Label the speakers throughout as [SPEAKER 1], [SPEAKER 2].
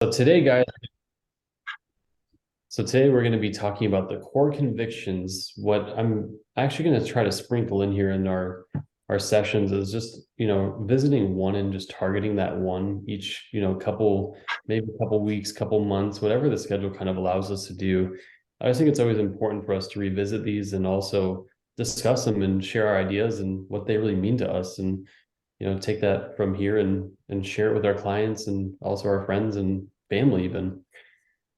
[SPEAKER 1] So today, guys, today we're going to be talking about the core convictions. What I'm actually going to try to sprinkle in here in our sessions is just, visiting one and just targeting that one each, couple, maybe a couple weeks, couple months, whatever the schedule kind of allows us to do. I just think it's always important for us to revisit these and also discuss them and share our ideas and what they really mean to us, and take that from here and share it with our clients and also our friends and family even.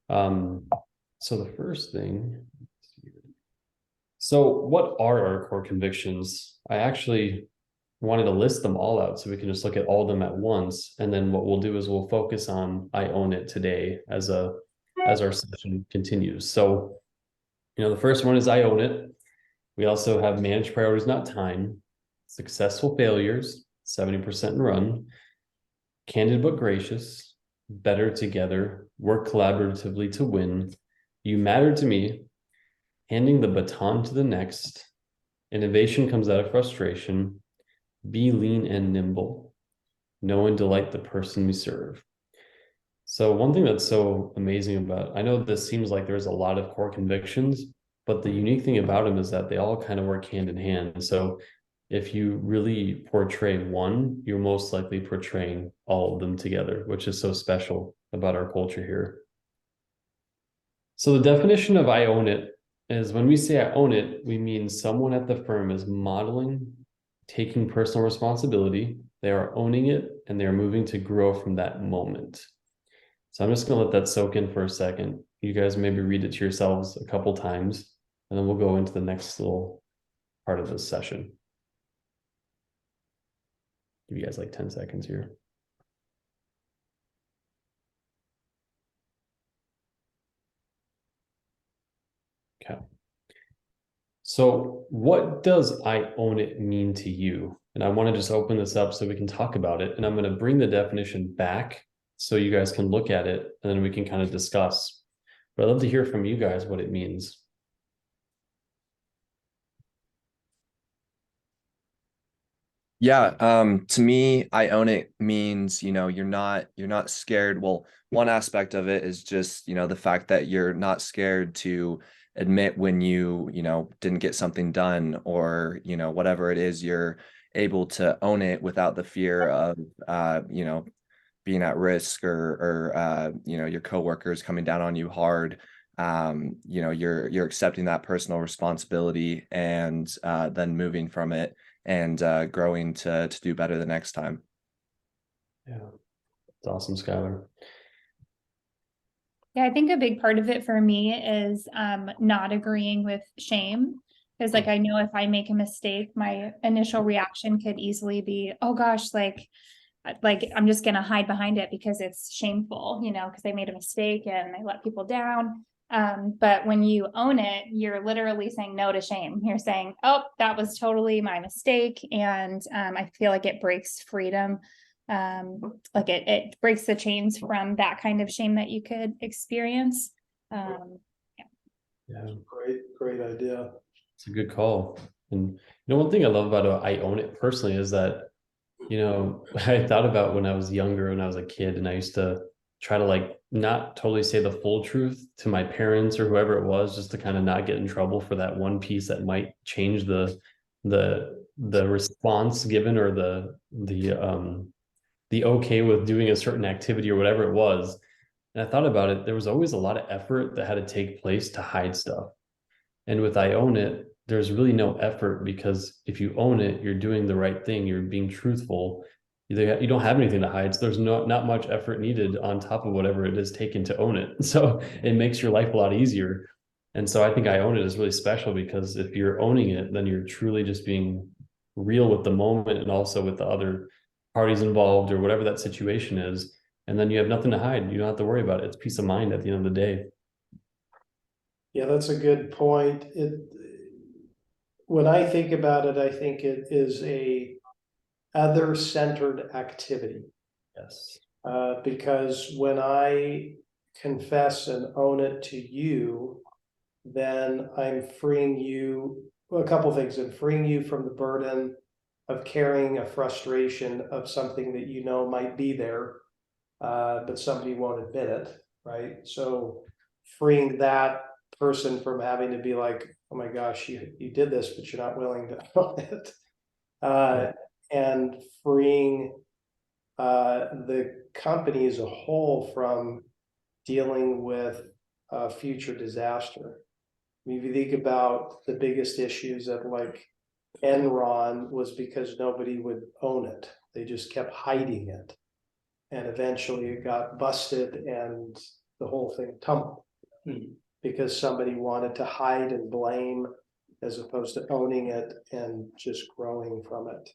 [SPEAKER 1] um so the first thing, so what are our core convictions? I actually wanted to list them all out so we can just look at all of them at once, and then what we'll do is we'll focus on I own it today as our session continues. So the first one is I own it. We also have manage priorities, not time, successful failures, 70% and run, candid but gracious, better together, work collaboratively to win, you matter to me, handing the baton to the next, innovation comes out of frustration, be lean and nimble, know and delight the person we serve. So one thing that's so amazing about, I know this seems like there's a lot of core convictions, but the unique thing about them is that they all kind of work hand in hand. So if you really portray one, you're most likely portraying all of them together, which is so special about our culture here. So the definition of I own it is, when we say I own it, we mean someone at the firm is modeling, taking personal responsibility, they are owning it, and they're moving to grow from that moment. So I'm just going to let that soak in for a second. You guys maybe read it to yourselves a couple times, and then we'll go into the next little part of this session. Give you guys like 10 seconds here. Okay. So what does I own it mean to you? And I want to just open this up so we can talk about it. And I'm going to bring the definition back so you guys can look at it, and then we can kind of discuss. But I'd love to hear from you guys what it means.
[SPEAKER 2] Yeah, to me, I own it means, you're not scared. Well, one aspect of it is just, the fact that you're not scared to admit when didn't get something done, or, whatever it is, you're able to own it without the fear of being at risk, or your coworkers coming down on you hard. You're accepting that personal responsibility, and then moving from it, and growing to do better the next time.
[SPEAKER 1] Yeah, it's awesome, Skylar.
[SPEAKER 3] Yeah, I think a big part of it for me is not agreeing with shame. Because like I know if I make a mistake, my initial reaction could easily be, oh gosh, like I'm just gonna hide behind it because it's shameful, because I made a mistake and I let people down. But when you own it, you're literally saying no to shame. You're saying, oh, that was totally my mistake. And I feel like it breaks freedom. Like it breaks the chains from that kind of shame that you could experience. Yeah.
[SPEAKER 1] Yeah,
[SPEAKER 4] Great idea.
[SPEAKER 1] it's a good call. And one thing I love about I own it personally is that, I thought about when I was younger, when I was a kid, and I used to try to like not totally say the full truth to my parents or whoever it was, just to kind of not get in trouble for that one piece that might change the response given, or the okay with doing a certain activity or whatever it was. And I thought about it, there was always a lot of effort that had to take place to hide stuff. And with I own it, there's really no effort, because if you own it, you're doing the right thing, you're being truthful. You don't have anything to hide. So there's not much effort needed on top of whatever it is taken to own it. So it makes your life a lot easier. And so I think I own it is really special, because if you're owning it, then you're truly just being real with the moment and also with the other parties involved or whatever that situation is. And then you have nothing to hide. You don't have to worry about it. It's peace of mind at the end of the day.
[SPEAKER 4] Yeah, that's a good point. When I think about it, I think it is a other-centered activity.
[SPEAKER 1] Yes.
[SPEAKER 4] Because when I confess and own it to you, then I'm freeing you, well, a couple things. I'm freeing you from the burden of carrying a frustration of something that might be there. but somebody won't admit it, right? So freeing that person from having to be like, oh my gosh, you did this, but you're not willing to own it. And freeing the company as a whole from dealing with future disaster. I mean, if you think about the biggest issues at like Enron was because nobody would own it. They just kept hiding it. And eventually it got busted and the whole thing tumbled. Because somebody wanted to hide and blame as opposed to owning it and just growing from it.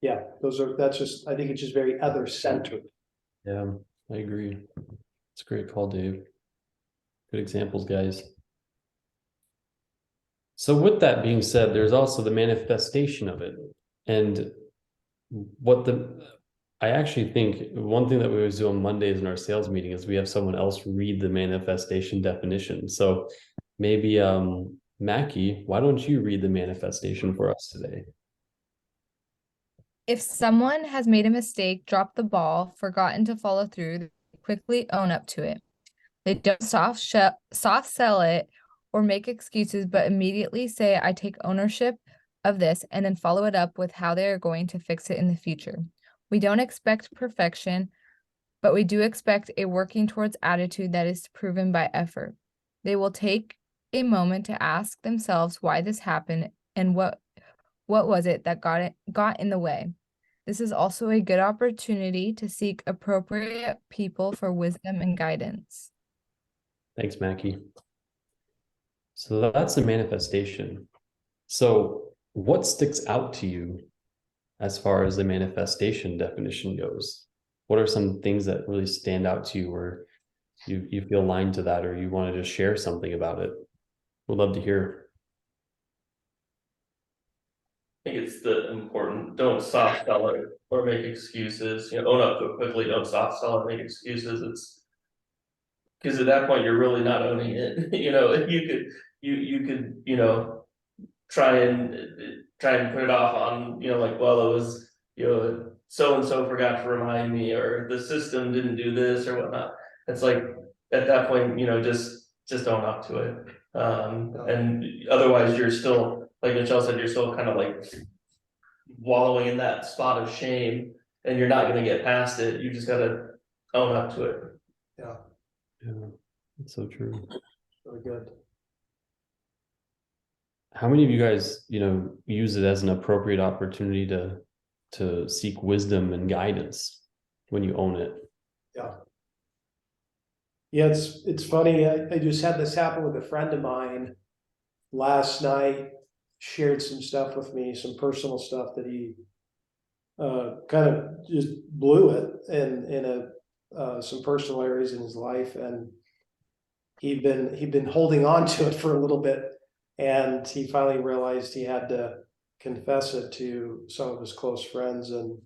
[SPEAKER 4] Yeah, I think it's just very other centered.
[SPEAKER 1] Yeah, I agree. It's a great call, Dave. Good examples, guys. So with that being said, there's also the manifestation of it. And I actually think one thing that we always do on Mondays in our sales meeting is we have someone else read the manifestation definition. So maybe Mackie, why don't you read the manifestation for us today?
[SPEAKER 5] If someone has made a mistake, dropped the ball, forgotten to follow through, they quickly own up to it. They don't soft sell it or make excuses, but immediately say, I take ownership of this, and then follow it up with how they are going to fix it in the future. We don't expect perfection, but we do expect a working towards attitude that is proven by effort. They will take a moment to ask themselves why this happened and what was it that got in the way. This is also a good opportunity to seek appropriate people for wisdom and guidance.
[SPEAKER 1] Thanks, Mackie. So that's the manifestation. So what sticks out to you as far as the manifestation definition goes? What are some things that really stand out to you where you feel aligned to that, or you want to just share something about it? We'd love to hear.
[SPEAKER 6] I think it's the important, don't soft sell it or make excuses, own up to it quickly, don't soft sell it, make excuses. It's because at that point you're really not owning it. You could try and put it off on, like, well, it was, so and so forgot to remind me, or the system didn't do this or whatnot. It's like at that point, just own up to it. And otherwise you're still, like Michelle said, you're still kind of like wallowing in that spot of shame, and you're not going to get past it. You just got to own up to it.
[SPEAKER 4] Yeah,
[SPEAKER 1] That's so true.
[SPEAKER 4] really good.
[SPEAKER 1] How many of you guys, use it as an appropriate opportunity to seek wisdom and guidance when you own it?
[SPEAKER 4] Yeah. Yeah, it's funny. I just had this happen with a friend of mine last night. Shared some stuff with me, some personal stuff that he kind of just blew it in some personal areas in his life, and he'd been holding on to it for a little bit, and he finally realized he had to confess it to some of his close friends, and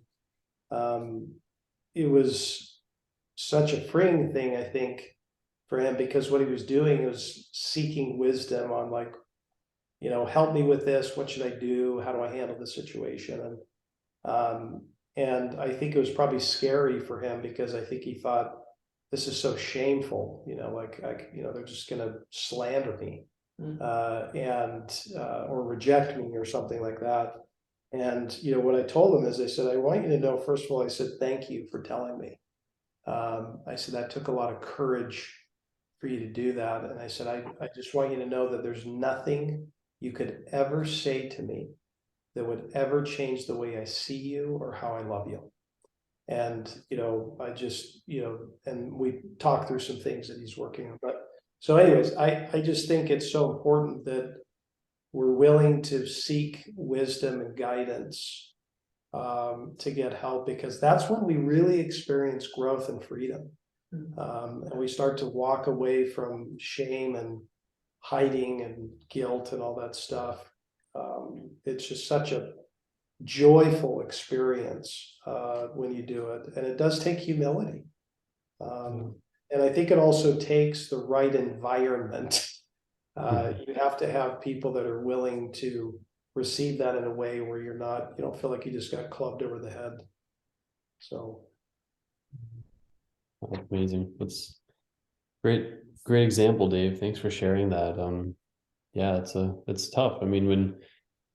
[SPEAKER 4] it was such a freeing thing, I think, for him, because what he was doing was seeking wisdom on, like, help me with this. What should I do? How do I handle the situation? And I think it was probably scary for him, because I think he thought, this is so shameful, they're just going to slander me, or reject me or something like that. And, what I told him is, I said, I want you to know, first of all, I said, thank you for telling me. I said, that took a lot of courage for you to do that. And I said, I just want you to know that there's nothing you could ever say to me that would ever change the way I see you or how I love you. And, I just, and we talked through some things that he's working on. But so anyways, I just think it's so important that we're willing to seek wisdom and guidance to get help, because that's when we really experience growth and freedom. And we start to walk away from shame and hiding and guilt and all that stuff. It's just such a joyful experience when you do it, and it does take humility. And I think it also takes the right environment. You have to have people that are willing to receive that in a way where you don't feel like you just got clubbed over the head. So.
[SPEAKER 1] That's amazing. That's great example, Dave. Thanks for sharing that. Yeah, it's tough. I mean,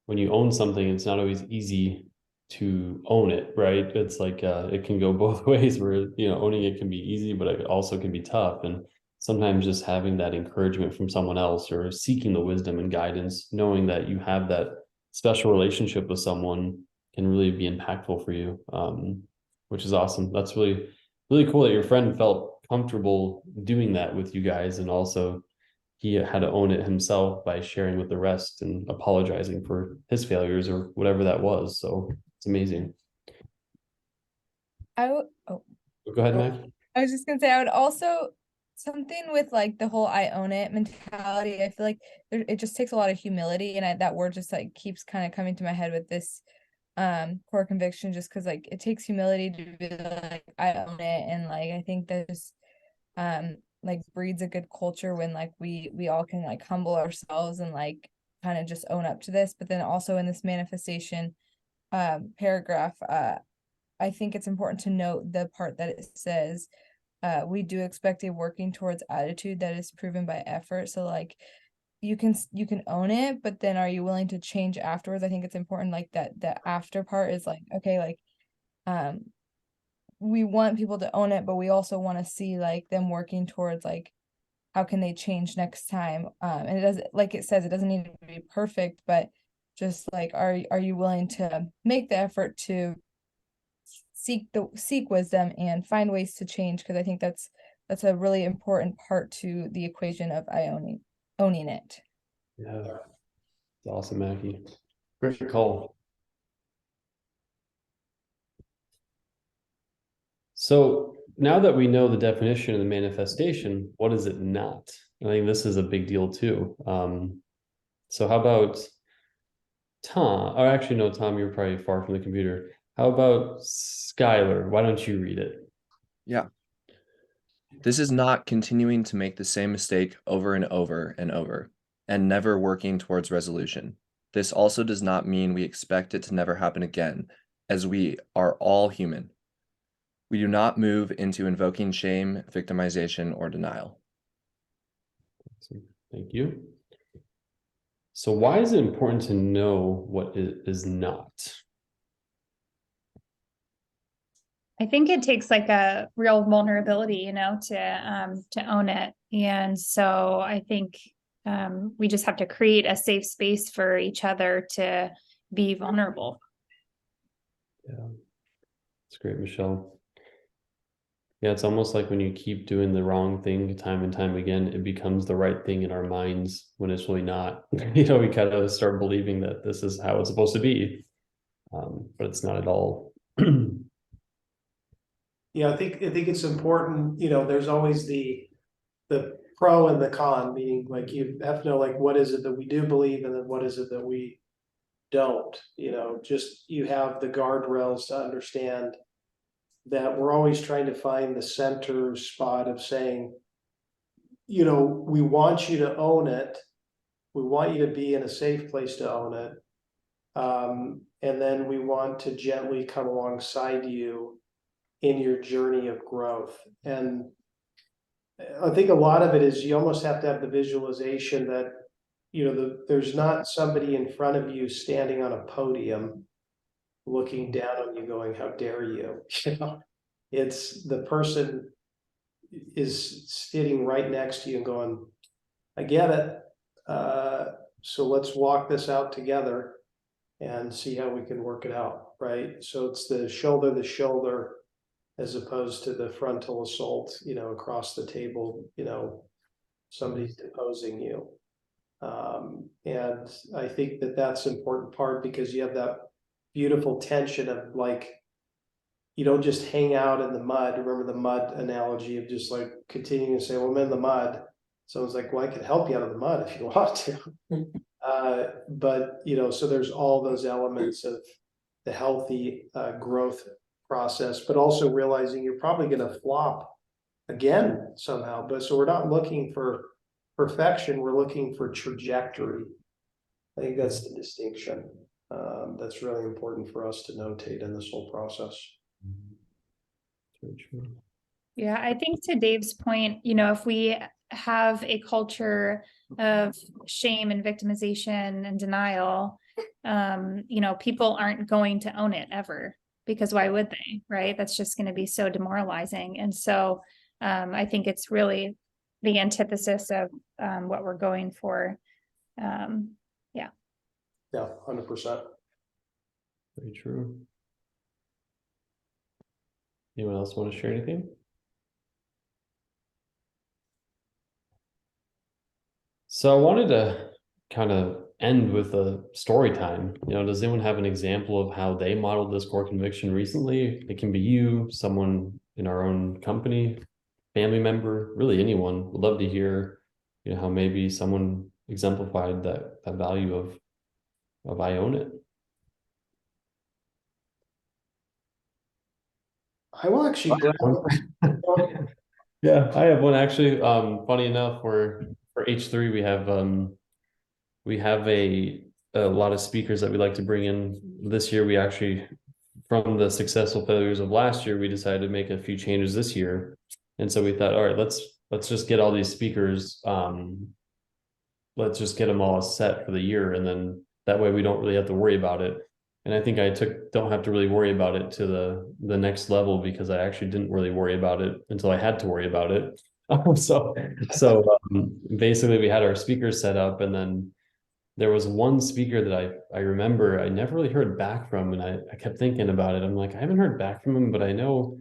[SPEAKER 1] when you own something, it's not always easy to own it, right? It's like it can go both ways where, owning it can be easy, but it also can be tough. And sometimes just having that encouragement from someone else or seeking the wisdom and guidance, knowing that you have that special relationship with someone can really be impactful for you. Which is awesome. That's really cool that your friend felt comfortable doing that with you guys, and also he had to own it himself by sharing with the rest and apologizing for his failures or whatever that was. So it's amazing.
[SPEAKER 5] Oh,
[SPEAKER 1] Go ahead, Mac.
[SPEAKER 5] I was just gonna say, I would also something with like the whole I own it mentality. I feel like it just takes a lot of humility, and that word just like keeps kind of coming to my head with this core conviction, just because like it takes humility to be like I own it, and like I think there's like breeds a good culture when like we all can like humble ourselves and like kind of just own up to this. But then also in this manifestation paragraph, I think it's important to note the part that it says we do expect a working towards attitude that is proven by effort. So like you can own it, but then are you willing to change afterwards? I think it's important, like that the after part is like, okay, like we want people to own it, but we also want to see like them working towards like how can they change next time. And it doesn't, like it says, it doesn't need to be perfect, but just like are you willing to make the effort to seek wisdom and find ways to change? Because I think that's a really important part to the equation of owning it.
[SPEAKER 1] Yeah, it's awesome, Mackie. Great call. So now that we know the definition of the manifestation, what is it not? I think this is a big deal too. So how about Tom? Or actually, no, Tom, you're probably far from the computer. How about Skylar? Why don't you read it?
[SPEAKER 2] Yeah. This is not continuing to make the same mistake over and over and over, and never working towards resolution. This also does not mean we expect it to never happen again, as we are all human. We do not move into invoking shame, victimization, or denial.
[SPEAKER 1] Thank you. So why is it important to know what it is not?
[SPEAKER 3] I think it takes like a real vulnerability, to own it. And so I think we just have to create a safe space for each other to be vulnerable.
[SPEAKER 1] Yeah, it's great, Michelle. Yeah, it's almost like when you keep doing the wrong thing time and time again, it becomes the right thing in our minds when it's really not. We kind of start believing that this is how it's supposed to be, but it's not at all.
[SPEAKER 4] Yeah, I think it's important, there's always the pro and the con, meaning like you have to know like what is it that we do believe and then what is it that we don't, just you have the guardrails to understand that we're always trying to find the center spot of saying, we want you to own it. We want you to be in a safe place to own it. And then we want to gently come alongside you in your journey of growth. And I think a lot of it is you almost have to have the visualization that, there's not somebody in front of you standing on a podium looking down on you going, how dare you? It's the person is sitting right next to you and going, I get it. So let's walk this out together and see how we can work it out, right? So it's the shoulder to shoulder as opposed to the frontal assault, across the table, somebody's deposing you. And I think that that's an important part because you have that beautiful tension of like, you don't just hang out in the mud. Remember the mud analogy of just like continuing to say, well, I'm in the mud. Someone's like, well, I can help you out of the mud if you want to. But, so there's all those elements of the healthy growth process, but also realizing you're probably going to flop again somehow. But so we're not looking for perfection. We're looking for trajectory. I think that's the distinction. That's really important for us to notate in this whole process.
[SPEAKER 1] Very true.
[SPEAKER 3] Yeah, I think to Dave's point, if we have a culture of shame and victimization and denial, people aren't going to own it ever, because why would they, right? That's just going to be so demoralizing. And so I think it's really the antithesis of what we're going for.
[SPEAKER 4] Yeah, 100%.
[SPEAKER 1] Very true. Anyone else want to share anything? So I wanted to kind of end with a story time. Does anyone have an example of how they modeled this core conviction recently? It can be you, someone in our own company, family member, really anyone. Would love to hear, how maybe someone exemplified that value of I own it.
[SPEAKER 4] I will actually grab.
[SPEAKER 1] Yeah, I have one actually. Funny enough, for H3 we have a lot of speakers that we like to bring in. This year we actually, from the successful failures of last year, we decided to make a few changes this year. And so we thought, all right, let's just get all these speakers, let's just get them all set for the year, and then that way we don't really have to worry about it. And I think don't have to really worry about it to the next level, because I actually didn't really worry about it until I had to worry about it. So basically we had our speakers set up, and then there was one speaker that I remember I never really heard back from, and I kept thinking about it. I'm like, I haven't heard back from him, but I know,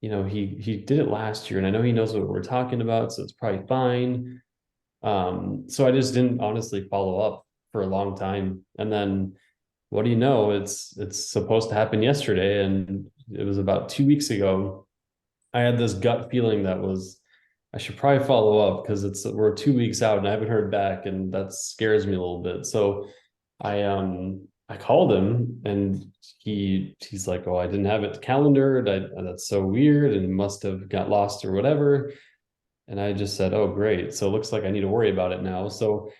[SPEAKER 1] he did it last year, and I know he knows what we're talking about, so it's probably fine. So I just didn't honestly follow up for a long time. And then what do you know, it's supposed to happen yesterday, and it was about 2 weeks ago. I had this gut feeling that I should probably follow up, because we're 2 weeks out and I haven't heard back, and that scares me a little bit. So I called him, and he's like, oh, I didn't have it calendared. That's so weird, and must have got lost or whatever. And I just said, oh, great. So it looks like I need to worry about it now. So,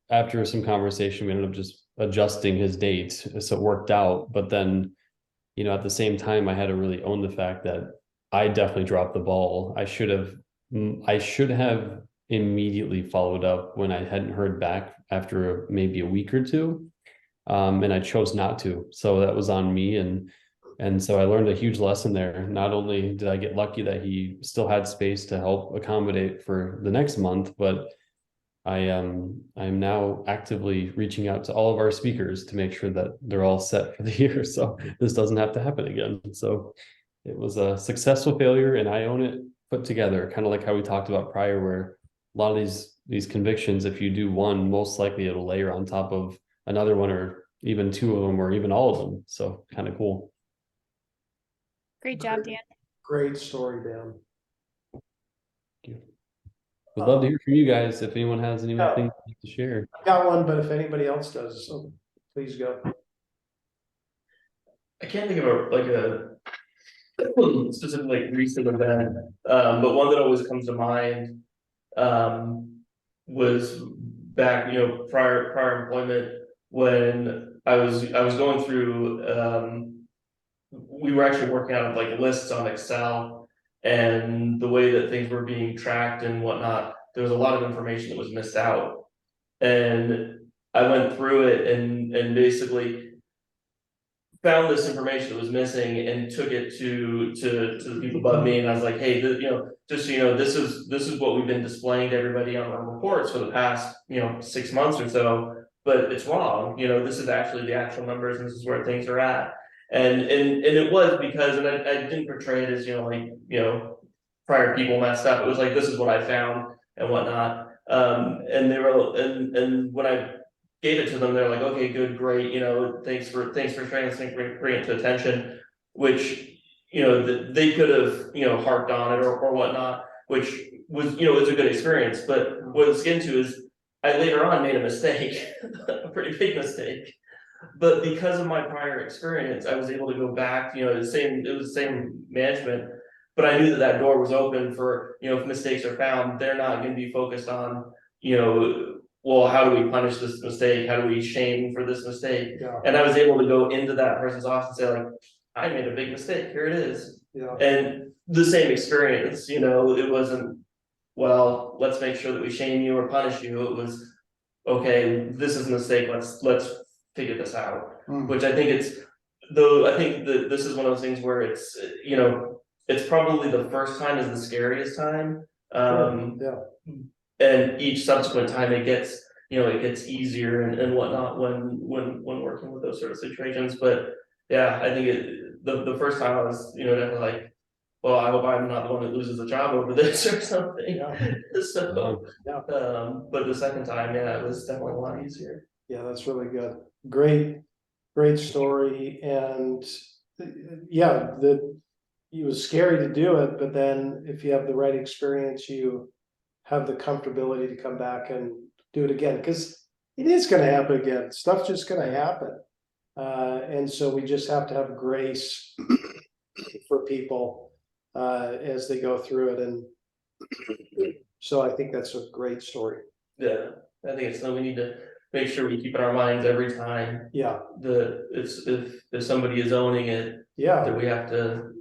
[SPEAKER 1] after some conversation, we ended up just adjusting his date. So it worked out. But then, at the same time, I had to really own the fact that I definitely dropped the ball. I should have immediately followed up when I hadn't heard back after maybe a week or two. And I chose not to. So that was on me. And so I learned a huge lesson there. Not only did I get lucky that he still had space to help accommodate for the next month, but I'm now actively reaching out to all of our speakers to make sure that they're all set for the year, so this doesn't have to happen again. So it was a successful failure, and I own it put together, kind of like how we talked about prior, where a lot of these convictions, if you do one, most likely it'll layer on top of another one, or even two of them, or even all of them. So kind of cool.
[SPEAKER 3] Great job, Dan.
[SPEAKER 4] Great story, Dan.
[SPEAKER 1] Would love to hear from you guys if anyone has anything to share.
[SPEAKER 4] I've got one, but if anybody else does, so please go.
[SPEAKER 6] I can't think of a specific recent event, but one that always comes to mind was back, prior employment, when I was going through, we were actually working out lists on Excel, and the way that things were being tracked and whatnot, there was a lot of information that was missed out. And I went through it and basically found this information that was missing and took it to the people above me, and I was like, hey, just so you know, this is what we've been displaying to everybody on our reports for the past 6 months or so, but it's wrong. This is actually the actual numbers, and this is where things are at. And it was because, and I didn't portray it as prior people messed up. It was like, this is what I found and whatnot. And they were, and when I gave it to them, they're like, okay, good, great, thanks for sharing this, bring it to attention, which they could have harped on it or whatnot, which was was a good experience. But what it's getting to is, I later on made a mistake, a pretty big mistake. But because of my prior experience, I was able to go back, it was the same management, but I knew that door was open for, if mistakes are found, they're not going to be focused on, well, how do we punish this mistake? How do we shame for this mistake?
[SPEAKER 4] Yeah.
[SPEAKER 6] And I was able to go into that person's office and say, like, I made a big mistake, here it is.
[SPEAKER 4] Yeah.
[SPEAKER 6] And the same experience, you know, it wasn't, well, let's make sure that we shame you or punish you. It was, okay, this is a mistake, let's figure this out.
[SPEAKER 4] Mm.
[SPEAKER 6] Which I think it's, though, I think that this is one of those things where it's, you know, it's probably the first time is the scariest time.
[SPEAKER 4] Yeah.
[SPEAKER 6] And each subsequent time it gets, you know, it gets easier and whatnot when working with those sort of situations. But yeah, I think the first time I was, you know, definitely like, well, I hope I'm not the one that loses a job over this or something.
[SPEAKER 4] Yeah.
[SPEAKER 6] So,
[SPEAKER 4] Yeah.
[SPEAKER 6] but the second time, yeah, it was definitely a lot easier.
[SPEAKER 4] Yeah, that's really good. Great story. And yeah, it was scary to do it, but then if you have the right experience, you have the comfortability to come back and do it again, because it is going to happen again. Stuff's just going to happen. And so we just have to have grace for people as they go through it. And so I think that's a great story.
[SPEAKER 6] Yeah, I think it's something we need to make sure we keep in our minds every time.
[SPEAKER 4] Yeah.
[SPEAKER 6] If somebody is owning it,
[SPEAKER 4] Yeah.
[SPEAKER 6] that we have to,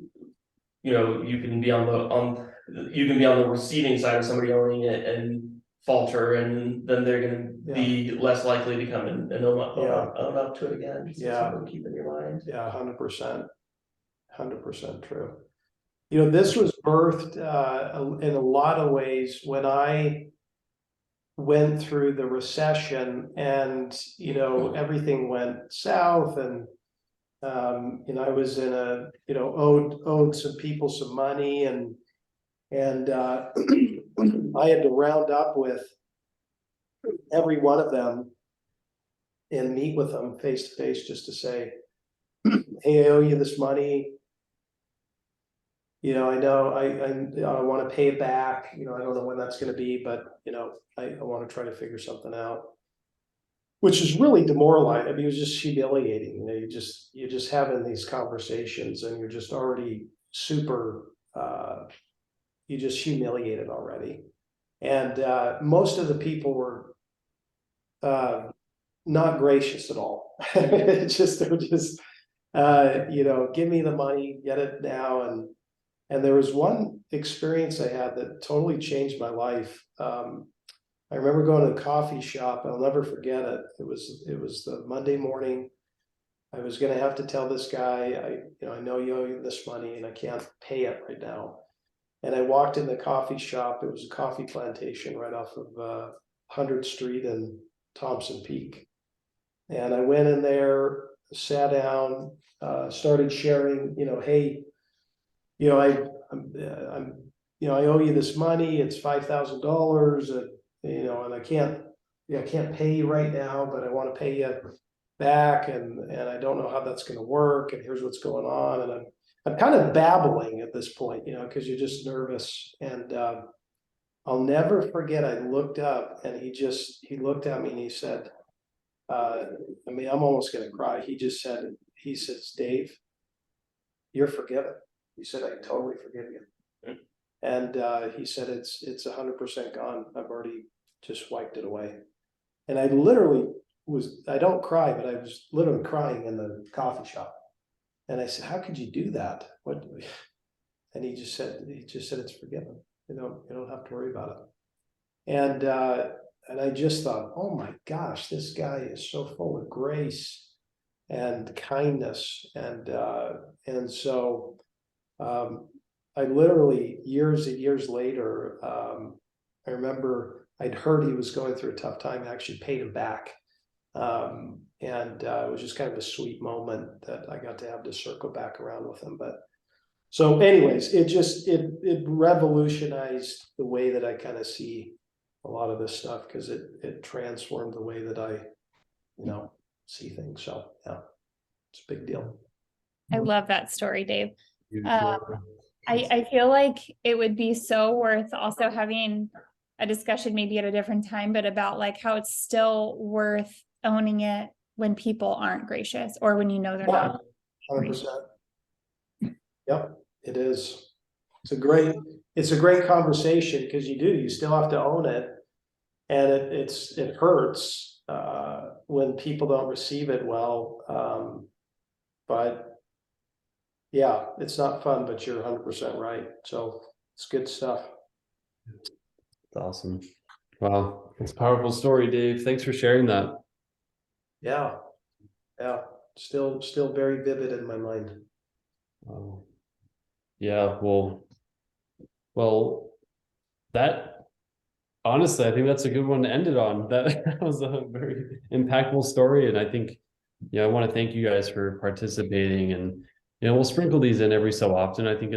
[SPEAKER 6] you know, you can be on the receiving side of somebody owning it and falter, and then they're gonna be less likely to come and own up to it again. So
[SPEAKER 4] Yeah.
[SPEAKER 6] something to keep in your mind.
[SPEAKER 4] Yeah, 100% true. You know, this was birthed in a lot of ways when I went through the recession, and you know, everything went south, and you know, I was in a, you know, owed some people some money, and I had to round up with every one of them and meet with them face to face just to say, hey, I owe you this money. You know, I know I want to pay it back. You know, I don't know when that's going to be, but you know, I want to try to figure something out. Which is really demoralizing. I mean, it was just humiliating. You know, you're just having these conversations, and you're just already super. You just humiliated already, and most of the people were not gracious at all. They were just, you know, give me the money, get it now, and there was one experience I had that totally changed my life. I remember going to a coffee shop. I'll never forget it. It was the Monday morning. I was going to have to tell this guy, I know you owe this money and I can't pay it right now. And I walked in the coffee shop. It was a coffee plantation right off of 100th Street and Thompson Peak. And I went in there, sat down, started sharing, you know, hey, you know, I'm you know, I owe you this money. It's $5,000, and you know, and I can't pay you right now, but I want to pay you back, and I don't know how that's going to work, and here's what's going on, and I'm kind of babbling at this point, you know, because you're just nervous. And I'll never forget, I looked up, and he looked at me and he said, I mean, I'm almost going to cry. He says, Dave, you're forgiven. He said, I totally forgive you. And he said, it's 100% gone. I've already just wiped it away. And I literally I don't cry, but I was literally crying in the coffee shop. And I said, how could you do that? What? And he just said, it's forgiven. You don't have to worry about it. And I just thought, oh my gosh, this guy is so full of grace and kindness. And so I literally, years and years later, I remember I'd heard he was going through a tough time. I actually paid him back. And it was just kind of a sweet moment that I got to have to circle back around with him. But so anyways, it revolutionized the way that I kind of see a lot of this stuff, because it transformed the way that I, you know, see things. So yeah, it's a big deal.
[SPEAKER 3] I love that story, Dave. I feel like it would be so worth also having a discussion maybe at a different time, but about like how it's still worth owning it when people aren't gracious, or when you know they're not.
[SPEAKER 4] 100%. Yep, it is. It's a great conversation, because you still have to own it, and it hurts when people don't receive it well. But Yeah, it's not fun, but you're 100% right. So it's good stuff.
[SPEAKER 1] It's awesome. Wow, it's a powerful story, Dave. Thanks for sharing that.
[SPEAKER 4] Yeah. Yeah. Still very vivid in my mind.
[SPEAKER 1] Yeah, well, that honestly, I think that's a good one to end it on. That was a very impactful story, and I think, I want to thank you guys for participating, and we'll sprinkle these in every so often. I think